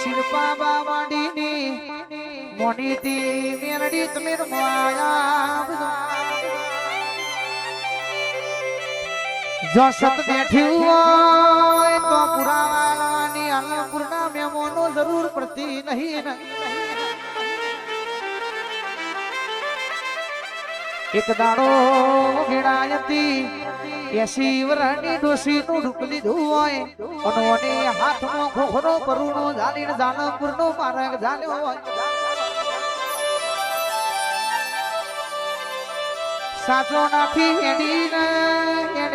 શિલ્પા બાડીની મોનીતી મેરડી તમીર માયા જો સત બેઠ્યું હોય તો પુરાવાની અન્નપૂર્ણા મેમોનો જરૂર પડતી નહીં. એક દાડો ગેડાયતી 80 વર્ષની ડોશીનું ઢુક લીધું હોય અને હાથમાં ખોખરો પરુણો ઝાલીને જાનપુરનો માર્ગ ઝાલ્યો હોય. સાચો નાખી હેડીને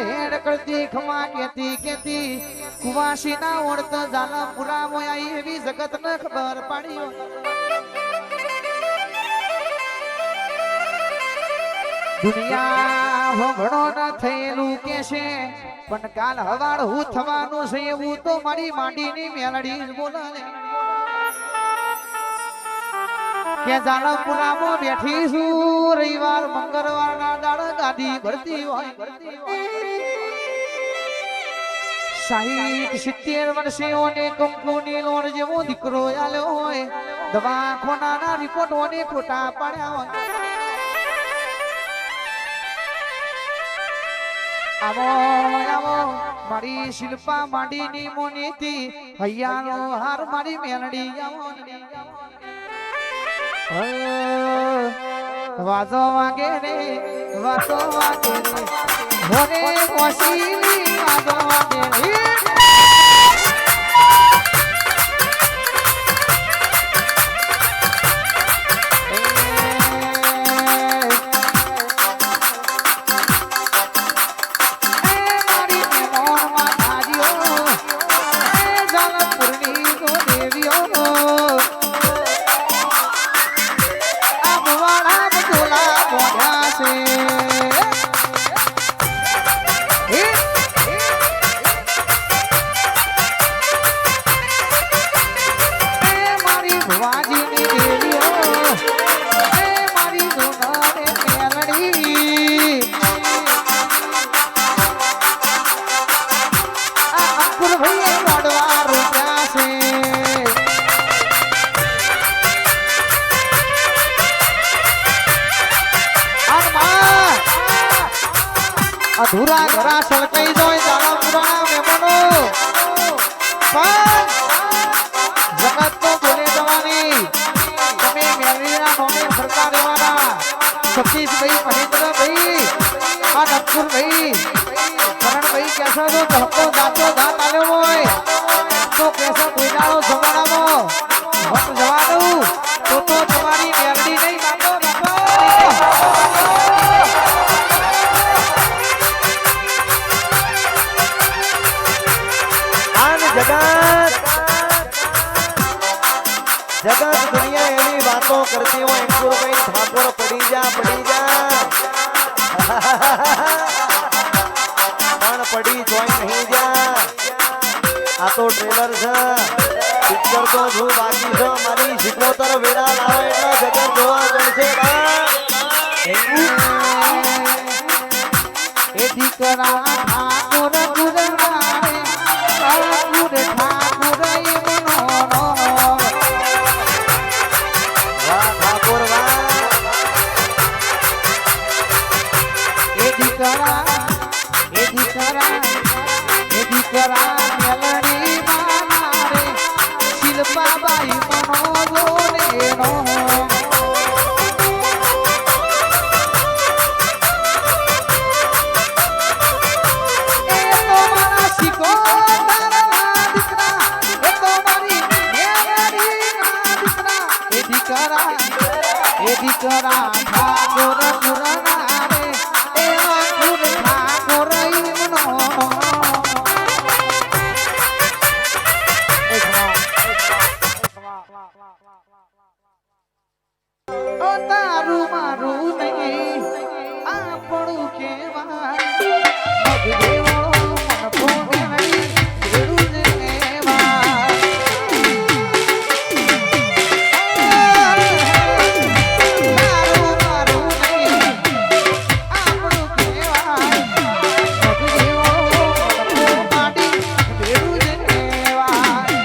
હેડ કરતી ખમા કેતી કુવાસી ના ઓળત જાનપુરા મોય એવી જગત ને ખબર પાડી હોય. દુનિયા હોંભળો ન થયેલું કે છે પણ કાલ હવાળ હું થવાનું છે એવું તો મારી માંડીની મેલડી જ બોલે કે જાનપુરામાં બેઠી છું રવિવાર મંગળવાર ના દાડ ગાડી ભરતી હોય. 60-70 વર્ષીઓને કંકુની લોણ જેવો દીકરો આલ્યો હોય. દવાખાનાના રિપોર્ટોને ખોટા પાડ્યા હોય. આવો આવો મારી શિલ્પા માંડીની મોનીતી હૈયાનો હાર મારી મેલડી આવો. વાજો વાગે રે વાજો વાગે રે મોરે કોશી વાજો વાગે રે. અધૂરા ઘરા સળકાઈ જોય જાનપુરા મેમનો પણ જગત તો બોલે જવાની. તમે મેલડીના નોમે ફરતા રહેવાના. સતીશભાઈ મહેન્દ્રભાઈ આ નટપુરભાઈ કરણભાઈ કેસા જો ધક્કો જાતો જાત આવ્યો હોય તો કેસા કોઈનાનો જમાનામાં વટ જવા દઉં તો તમારી મેલડી નહીં બાપો બાપો. જગત દુનિયા એવી વાતો કરતી હોય અંકુરભાઈ ઠાકોર પડી જા પણ પડી જોઈ નહીં જા. આ તો ટ્રેલર છે, પિક્ચર તો જો બાકી છે. મારી 77 વેડા લાવે એટલે જગત જોવા જશે. એ દીકરા ઠાકોર ગુરનારે ઠાકોર ઠાકોર મેલડી મારે શિલ્પા બાઈ મનો બોલે નો. એ તો મારા શીખો તારા દીકરા, એ તો મારી મેલડી ના દીકરા. એ દીકરા ઠાકોર ગુરનારે એ અંકુર ઠાકોર ઈમનો. તારું મારું નહીં આપણું કેવાય. મગદેવો મન ભોગે નહીં ખેડૂત કહેવાય. તારું મારું નહીં આપણું કહેવાય. મગદેવો મન ભોગાડી ખેડૂત કહેવાય.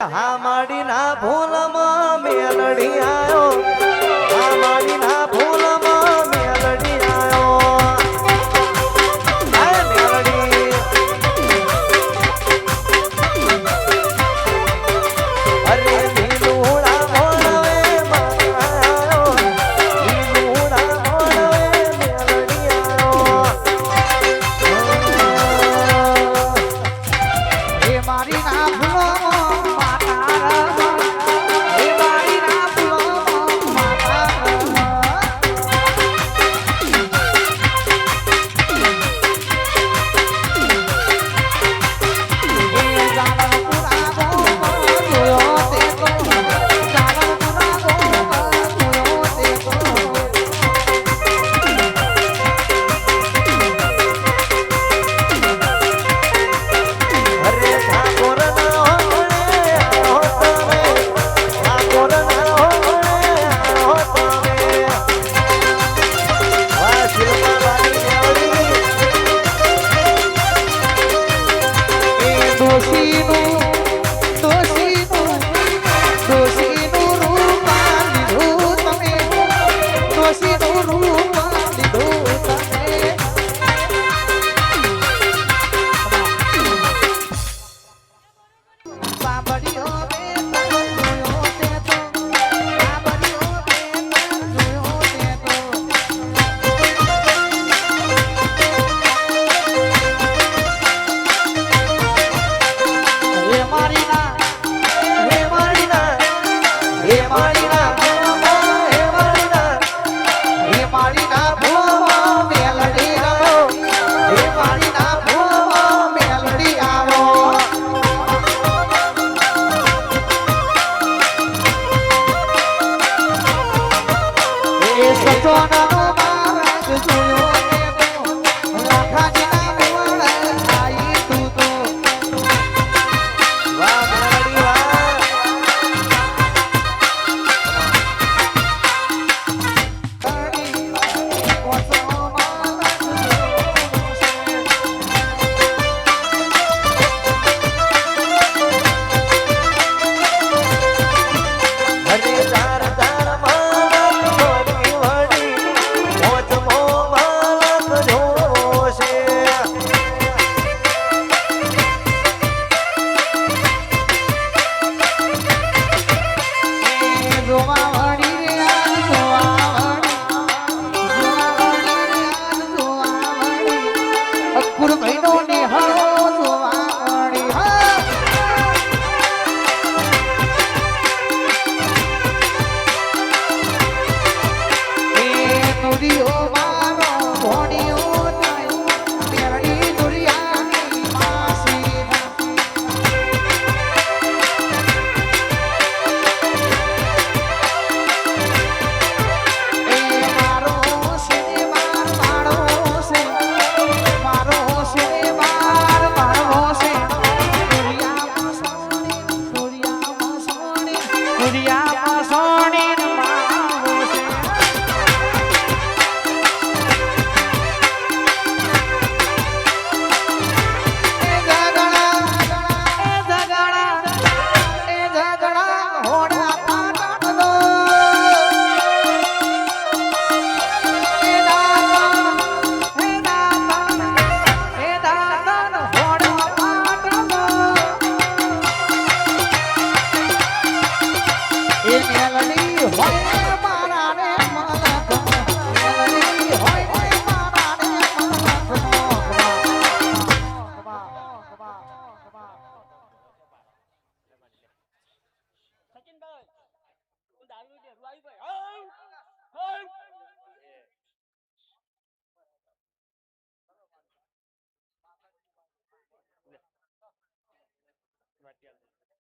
હા માડી ના ભૂલમાં મેલડી આયો હા માડી ના ભૂલમાં મેલડી આયો આ મેલડી અરે નીલુડા મોળવે માયો નીલુડા મોળવે મેલડી આયો એ મારી ના ભૂલો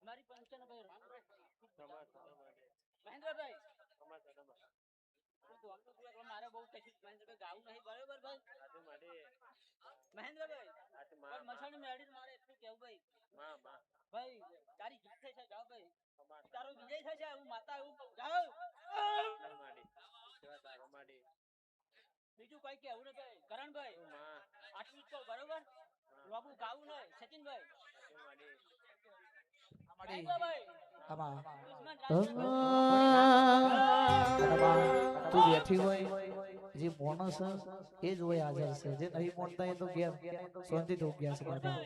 મારી પંચન મહેન્દ્રભાઈ મારે બહુ કશું મહેન્દ્રભાઈ ગાવું નહીં બરોબર ભાઈ મહેન્દ્રભાઈ મસાણી મેળી મારે એટલું કેવું ભાઈ ભાઈ તારી જીત થઈ છે જાઓ ભાઈ તારો વિજય થશે હું માતા એવું કહું જાઓ બીજું કઈ કેવું ને ભાઈ કરણભાઈ આટલું જ કહું બરોબર બાબુ ગાવું નહીં સચિનભાઈ અમારી ભાઈ આમાં દુશ્મન તું બેઠી હોય જે મોણસ એ જ હોય હાજર છે જે નહીં મોનતા એ તો ઘેર શાંતિથી ઉગ્યા છે બધા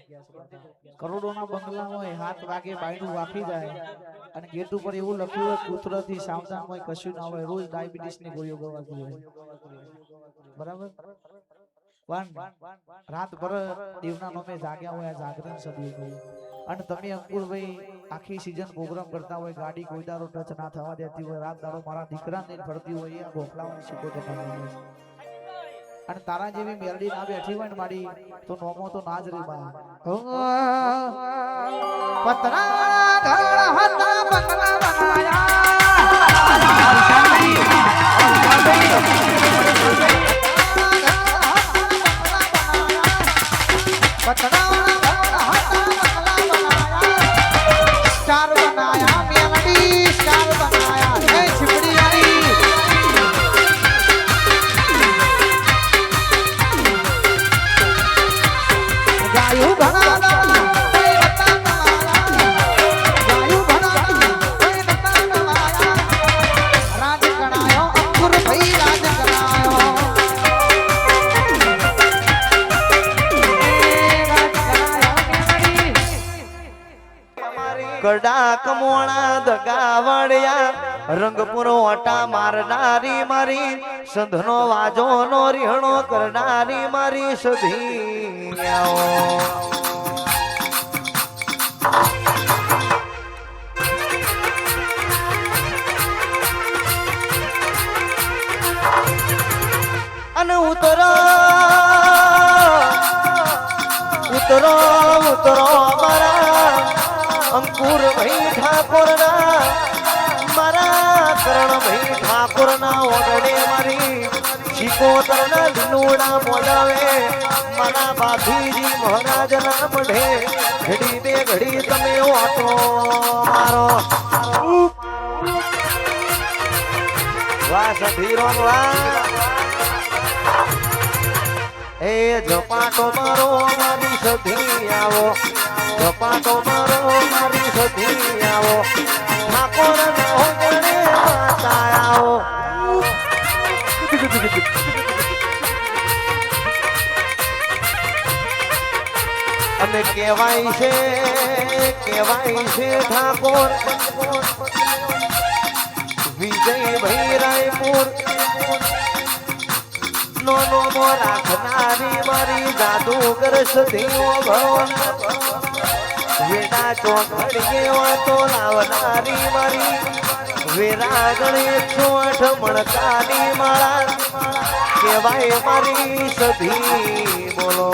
કરોડોના બંગલા હોય હાથ વાગે બાયણું વાપી જાય અને ગેટ ઉપર એવું લખ્યું હોય કુદરતી સાવધાન હોય કશું ના હોય રોજ ડાયાબિટીસ ની ગોળીઓ ગવાતી હોય બરાબર પણ રાતભર દેવના નામે જાગ્યા હોય આ જાગરણ સદીઓ હોય અને તમે અંકુરભાઈ આખી સીઝન પ્રોગ્રામ કરતા હોય ગાડી કોઈ દારો ટચ ના થવા દેતી હોય રાત દાડો મારા દીકરા ને ફરતી હોય એ ગોખલાવાની શીખો જતા હોય અને તારા જેવી મેરડી ના બેઠી હોય ને મારી તો નોમો તો ના જ રે બા પતરા ઘર હતા બંગલા ગડા કમોણા દગાવડિયા રંગપુર ઓટા મારનારી મારી સંધનો વાજો નો રીહણો કરનારી મારી સધી અને ઉતરો ઉતરો ઉતરો મારા અંકુર ભાઈ ઠાકોર ના મારા કરણ ભાઈ ઠાકોર ના ઓગણે મારી શિકોતર ના લીલુડા મોડાવે મારા બાપીજી મહારાજ ના મઢે ઘડી બે ઘડી તમે ઓટો મારો વાહ સધીરો વાહ એ ઝપાટો મારો મારી સધી આવો ઝપાટો મારો મારી સધી આવો ઠાકોર નો ગણે માતા આવો અને કહેવાય છે ઠાકોર વિજય ભાઈ રાયપુર નો નોમો રાખનારી મારી જાદુગર સધીઓ ભવન વેડા ચોકડીએ વાતો લાવનારી મારી વેરાગણ 108 મણકાની માળા કહેવાય મારી સધી બોલો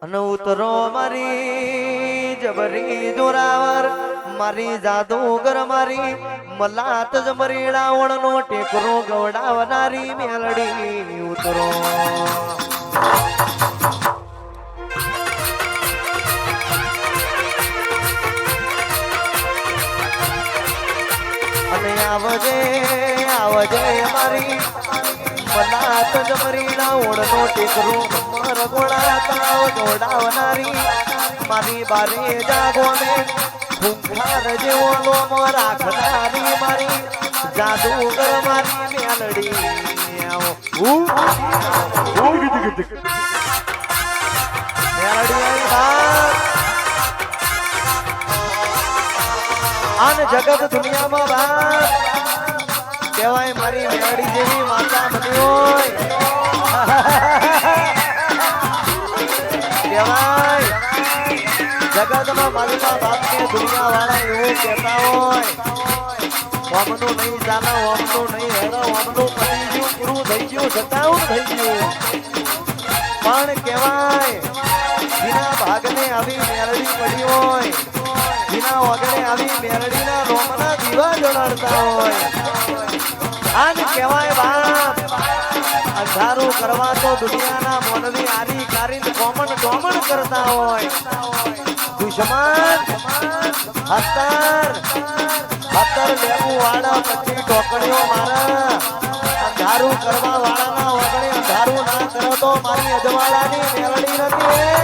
અને ઉતરો મારી જબરી જોરાવર મારી જાદુગર મારી મલાત જ મરી રાવણ નો ટેકરો ગવડાવનારી મેલડી ઉતરો અને આવજે આવજે મારી મલાત જ મરી રાવણ નો ટેકરો રગોડા તાવ જોડાવનારી મારી બારે જાગો ને ખૂંખાર જેવો લોમો રાખનારી મારી જાદુગર મારી મેલડી આન જગત દુનિયામાં બાપ કહેવાય મારી મેલડી જેવી માતા બની હોય જગતમાં મારી બાપને દુનિયા વાળા એવું કહેતા હોય ઓમનું નહીં ચાલે ઓમનું નહીં હેરો ઓમનું પતી ગયું પૂરું થઈ ગયું સતાવું થઈ ગયું પણ કહેવાય જીના ભાગને આવી મેલડી પડી હોય જીના વગડે આવી મેલડીના રોમના દીવા જળાડતા હોય આજ કહેવાય બાપ અંધારું કરવા તો દુનિયાના મોનવી આરી કારીને કોમન ડોમન કરતા હોય દુશ્મન હતર લેવું વાળા પછી ઢોકળીઓ મારા અંધારું કરવા વાળાના વગણે અંધારું ના કરો તો મારી અજવાળાની મેળડી નથી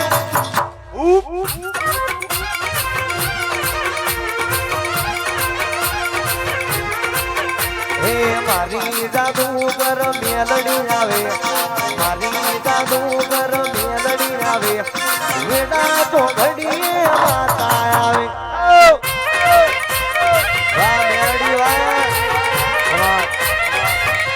હે મારી જાદુગર મેલડી આવે મારી જાદુગર મેલડી આવે વેડા તો ઘડીએ માતા આવે